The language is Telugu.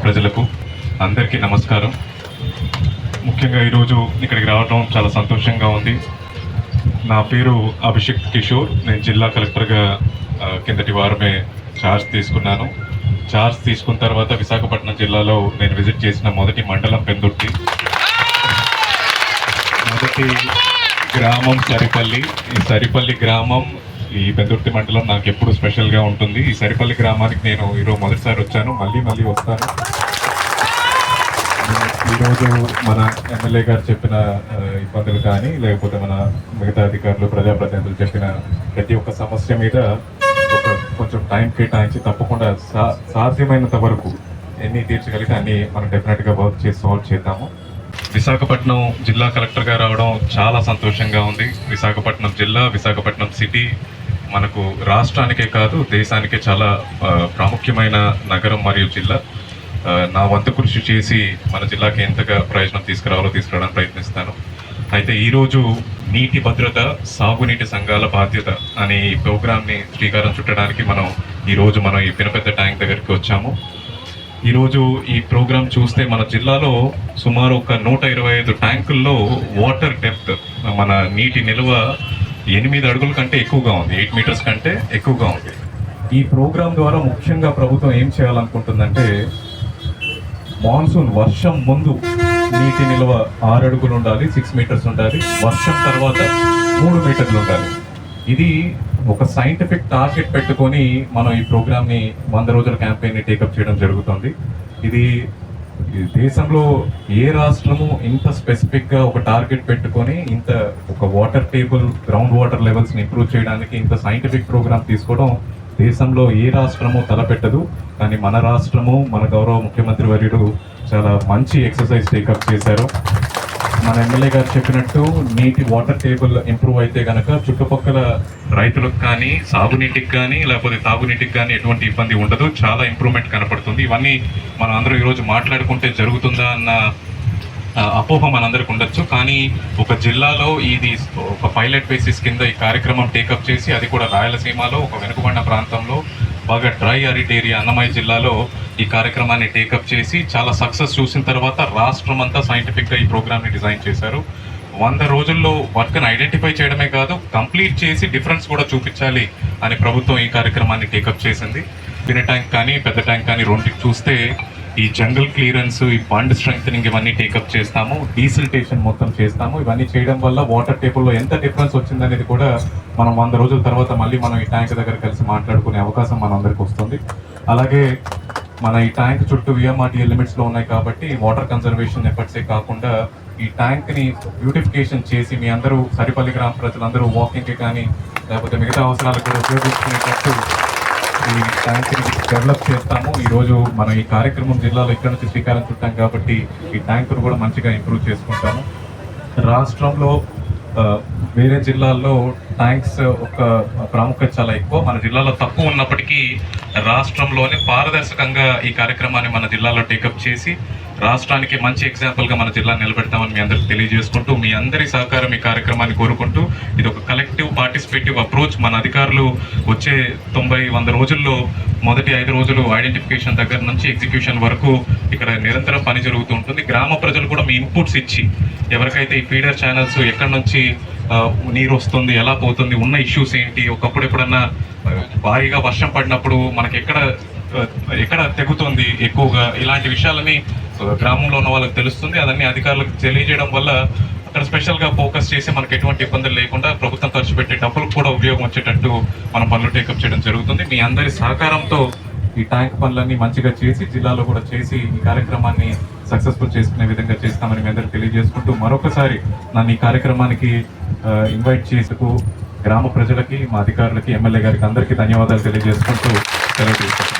ప్రజలకు అందరికీ నమస్కారం. ముఖ్యంగా ఈరోజు ఇక్కడికి రావడం చాలా సంతోషంగా ఉంది. నా పేరు అభిషేక్ కిషోర్. నేను జిల్లా కలెక్టర్గా కిందటి వారమే ఛార్జ్ తీసుకున్నాను. ఛార్జ్ తీసుకున్న తర్వాత విశాఖపట్నం జిల్లాలో నేను విజిట్ చేసిన మొదటి మండలం పెందుర్తి, మొదటి గ్రామం సరిపల్లి. ఈ సరిపల్లి గ్రామం, ఈ పెందుర్తి మండలం నాకు ఎప్పుడు స్పెషల్గా ఉంటుంది. ఈ సరిపల్లి గ్రామానికి నేను ఈరోజు మొదటిసారి వచ్చాను, మళ్ళీ వస్తాను. ఈరోజు మన ఎమ్మెల్యే గారు చెప్పిన ఇబ్బందులు కానీ, లేకపోతే మన మిగతా అధికారులు, ప్రజాప్రతినిధులు చెప్పిన ప్రతి ఒక్క సమస్య మీద కొంచెం టైం కేటాయించి తప్పకుండా సాధ్యమైనంత వరకు ఎన్ని తీర్చగలిగితే అన్ని మనం డెఫినెట్గా వర్క్ చేసి సాల్వ్ చేద్దాము. విశాఖపట్నం జిల్లా కలెక్టర్గా రావడం చాలా సంతోషంగా ఉంది. విశాఖపట్నం జిల్లా, విశాఖపట్నం సిటీ మనకు రాష్ట్రానికే కాదు దేశానికే చాలా ప్రాముఖ్యమైన నగరం మరియు జిల్లా. నా వంతు కృషి చేసి మన జిల్లాకి ఎంతగా ప్రయోజనం తీసుకురావడానికి ప్రయత్నిస్తాను. అయితే ఈరోజు నీటి భద్రత, సాగునీటి సంఘాల బాధ్యత అనే ఈ ప్రోగ్రామ్ని శ్రీకారం చుట్టడానికి ఈరోజు మనం ఈ పినపెద్ద ట్యాంక్ దగ్గరికి వచ్చాము. ఈరోజు ఈ ప్రోగ్రాం చూస్తే మన జిల్లాలో సుమారు ఒక 125 ట్యాంకుల్లో వాటర్ డెప్త్, మన నీటి నిల్వ 8 అడుగుల కంటే ఎక్కువగా ఉంది, 8 మీటర్స్ కంటే ఎక్కువగా ఉంది. ఈ ప్రోగ్రాం ద్వారా ముఖ్యంగా ప్రభుత్వం ఏం చేయాలనుకుంటుందంటే, మాన్సూన్ వర్షం ముందు నీటి నిల్వ 6 అడుగులు ఉండాలి, 6 మీటర్స్ ఉండాలి. వర్షం తర్వాత 3 మీటర్లు ఉండాలి. ఇది ఒక సైంటిఫిక్ టార్గెట్ పెట్టుకొని మనం ఈ ప్రోగ్రామ్ని 100 రోజుల క్యాంపెయిన్ని టేకప్ చేయడం జరుగుతుంది. ఇది దేశంలో ఏ రాష్ట్రము ఇంత స్పెసిఫిక్గా ఒక టార్గెట్ పెట్టుకొని ఇంత ఒక వాటర్ టేబుల్, గ్రౌండ్ వాటర్ లెవెల్స్ని ఇంప్రూవ్ చేయడానికి ఇంత సైంటిఫిక్ ప్రోగ్రామ్ తీసుకోవడం దేశంలో ఏ రాష్ట్రము తలపెట్టదు. కానీ మన రాష్ట్రము, మన గౌరవ ముఖ్యమంత్రి వర్యుడు చాలా మంచి ఎక్సర్సైజ్ టేకప్ చేశారు. మన ఎమ్మెల్యే గారు చెప్పినట్టు నీటి వాటర్ టేబుల్ ఇంప్రూవ్ అయితే కనుక చుట్టుపక్కల రైతులకు కానీ, సాగునీటికి కానీ, లేకపోతే తాగునీటికి కానీ ఎటువంటి ఇబ్బంది ఉండదు. చాలా ఇంప్రూవ్మెంట్ కనపడుతుంది. ఇవన్నీ మనం అందరూ ఈరోజు మాట్లాడుకుంటే జరుగుతుందా అన్న అపోహ మనందరికి ఉండొచ్చు. కానీ ఒక జిల్లాలో ఇది ఒక పైలట్ బేసిస్ కింద ఈ కార్యక్రమం టేకప్ చేసి, అది కూడా రాయలసీమలో ఒక వెనుకబడిన ప్రాంతంలో, బాగా డ్రై అరిడ్ ఏరియా అన్నమయ్య జిల్లాలో ఈ కార్యక్రమాన్ని టేకప్ చేసి చాలా సక్సెస్ చూసిన తర్వాత రాష్ట్రం అంతా సైంటిఫిక్గా ఈ ప్రోగ్రామ్ని డిజైన్ చేశారు. 100 రోజుల్లో వర్క్ని ఐడెంటిఫై చేయడమే కాదు, కంప్లీట్ చేసి డిఫరెన్స్ కూడా చూపించాలి అని ప్రభుత్వం ఈ కార్యక్రమాన్ని టేకప్ చేసింది. చిన్న ట్యాంక్ కానీ పెద్ద ట్యాంక్ కానీ రెండుకి చూస్తే ఈ జంగల్ క్లియరెన్స్, ఈ బండ్ స్ట్రెంగ్థనింగ్ ఇవన్నీ టేకప్ చేస్తాము. డీసిల్టేషన్ మొత్తం చేస్తాము. ఇవన్నీ చేయడం వల్ల వాటర్ టేబుల్లో ఎంత డిఫరెన్స్ వచ్చిందనేది కూడా మనం 100 రోజుల తర్వాత మళ్ళీ మనం ఈ ట్యాంక్ దగ్గర కలిసి మాట్లాడుకునే అవకాశం మనందరికి వస్తుంది. అలాగే మన ఈ ట్యాంక్ చుట్టూ VMRDA లిమిట్స్లో ఉన్నాయి కాబట్టి వాటర్ కన్జర్వేషన్ ఎఫర్ట్సే కాకుండా ఈ ట్యాంక్ని బ్యూటిఫికేషన్ చేసి మీ అందరూ, సరిపల్లి గ్రామ ప్రజలందరూ వాకింగ్కి కానీ లేకపోతే మిగతా అవసరాలకు కూడా ఉపయోగించుకునేటట్టు ఈ ట్యాంక్ని డెవలప్ చేస్తాము. ఈరోజు మనం ఈ కార్యక్రమం జిల్లాలో ఇక్కడ నుంచి శ్రీకారం చుట్టాం కాబట్టి ఈ ట్యాంకును కూడా మంచిగా ఇంప్రూవ్ చేసుకుంటాము. రాష్ట్రంలో వేరే జిల్లాల్లో ట్యాంక్స్ ఒక ప్రాముఖ్యత చాలా ఎక్కువ, మన జిల్లాలో తక్కువ ఉన్నప్పటికీ రాష్ట్రంలోనే పారదర్శకంగా ఈ కార్యక్రమాన్ని మన జిల్లాలో టేకప్ చేసి రాష్ట్రానికి మంచి ఎగ్జాంపుల్గా మన జిల్లా నిలబెడతామని మీ అందరికి తెలియజేసుకుంటూ, మీ అందరి సహకారం ఈ కార్యక్రమాన్ని కోరుకుంటూ, ఇది ఒక కలెక్టివ్ పార్టిసిపేటివ్ అప్రోచ్. మన అధికారులు వచ్చే 90-100 రోజుల్లో మొదటి 5 రోజులు ఐడెంటిఫికేషన్ దగ్గర నుంచి ఎగ్జిక్యూషన్ వరకు ఇక్కడ నిరంతరం పని జరుగుతూ ఉంటుంది. గ్రామ ప్రజలు కూడా మీ ఇన్పుట్స్ ఇచ్చి, ఎవరికైతే ఈ ఫీడర్ ఛానల్స్ ఎక్కడి నుంచి నీరు వస్తుంది, ఎలా పోతుంది, ఉన్న ఇష్యూస్ ఏంటి, ఒకప్పుడు ఎప్పుడన్నా భారీగా వర్షం పడినప్పుడు మనకి ఎక్కడ తెగుతుంది ఎక్కువగా, ఇలాంటి విషయాలని గ్రామంలో ఉన్న వాళ్ళకి తెలుస్తుంది. అదన్నీ అధికారులకు తెలియజేయడం వల్ల అక్కడ స్పెషల్గా ఫోకస్ చేసి మనకు ఎటువంటి ఇబ్బందులు లేకుండా ప్రభుత్వం ఖర్చు పెట్టే డబ్బులకు కూడా ఉపయోగం వచ్చేటట్టు మనం పనులు టేకప్ చేయడం జరుగుతుంది. మీ అందరి సహకారంతో ఈ ట్యాంక్ పనులన్నీ మంచిగా చేసి జిల్లాలో కూడా చేసి ఈ కార్యక్రమాన్ని సక్సెస్ఫుల్ చేసుకునే విధంగా చేస్తామని మీ అందరికీ తెలియజేసుకుంటూ, మరొకసారి నన్ను ఈ కార్యక్రమానికి ఇన్వైట్ చేసేందుకు గ్రామ ప్రజలకి, మా అధికారులకి, ఎమ్మెల్యే గారికి అందరికీ ధన్యవాదాలు తెలియజేసుకుంటూ సెలవు తీసుకుంటాను.